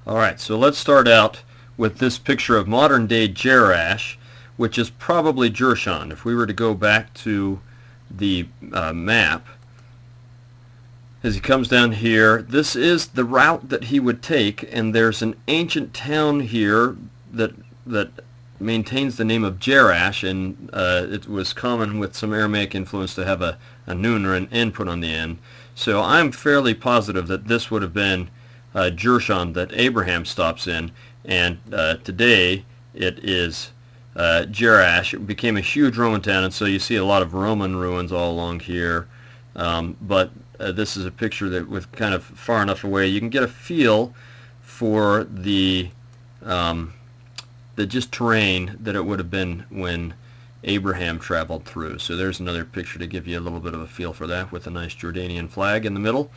Alright, so let's start out with this picture of modern day Jerash, which is probably Jershon. If we were to go back to the map, as he comes down here, this is the route that he would take, and there's an ancient town here that maintains the name of Jerash, and it was common with some Aramaic influence to have a nun or an n put on the end. So I'm fairly positive that this would have been Jershon that Abraham stops in, and today it is Jerash. It became a huge Roman town, and so you see a lot of Roman ruins all along here. But this is a picture that was kind of far enough away you can get a feel for the just terrain that it would have been when Abraham traveled through. So there's another picture to give you a little bit of a feel for that, with a nice Jordanian flag in the middle.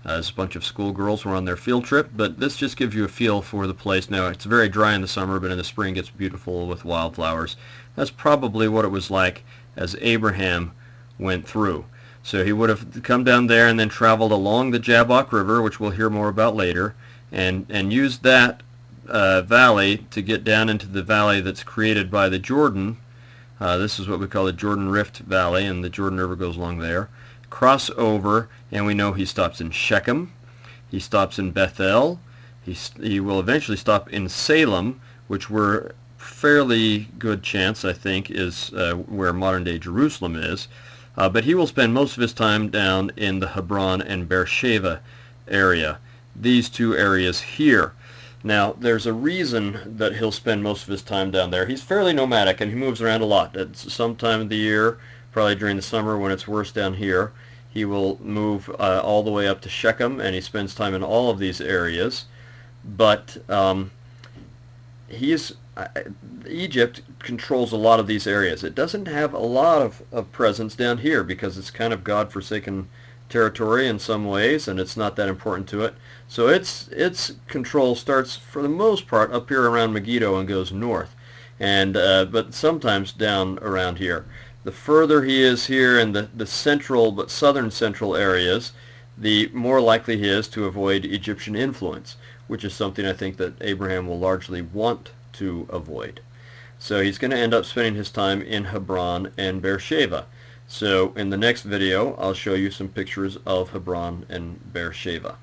As a bunch of schoolgirls were on their field trip, but this just gives you a feel for the place. Now, it's very dry in the summer, but in the spring it's beautiful with wildflowers. That's probably what it was like as Abraham went through. So he would have come down there and then traveled along the Jabbok River, which we'll hear more about later, and used that valley to get down into the valley that's created by the Jordan. This is what we call the Jordan Rift Valley, and the Jordan River goes along there. Cross over, and we know he stops in Shechem, he stops in Bethel, he will eventually stop in Salem, which we're fairly good chance, I think, is where modern-day Jerusalem is. But he will spend most of his time down in the Hebron and Beersheba area, these two areas here. Now, there's a reason that he'll spend most of his time down there. He's fairly nomadic, and he moves around a lot. At some time of the year, probably during the summer when it's worse down here, he will move all the way up to Shechem, and he spends time in all of these areas. But Egypt controls a lot of these areas. It doesn't have a lot of presence down here because it's kind of God-forsaken territory in some ways, and it's not that important to it. So its control starts, for the most part, up here around Megiddo and goes north, and but sometimes down around here. The further he is here in the central but southern central areas, the more likely he is to avoid Egyptian influence, which is something I think that Abraham will largely want to avoid. So he's going to end up spending his time in Hebron and Beersheba. So in the next video, I'll show you some pictures of Hebron and Beersheba.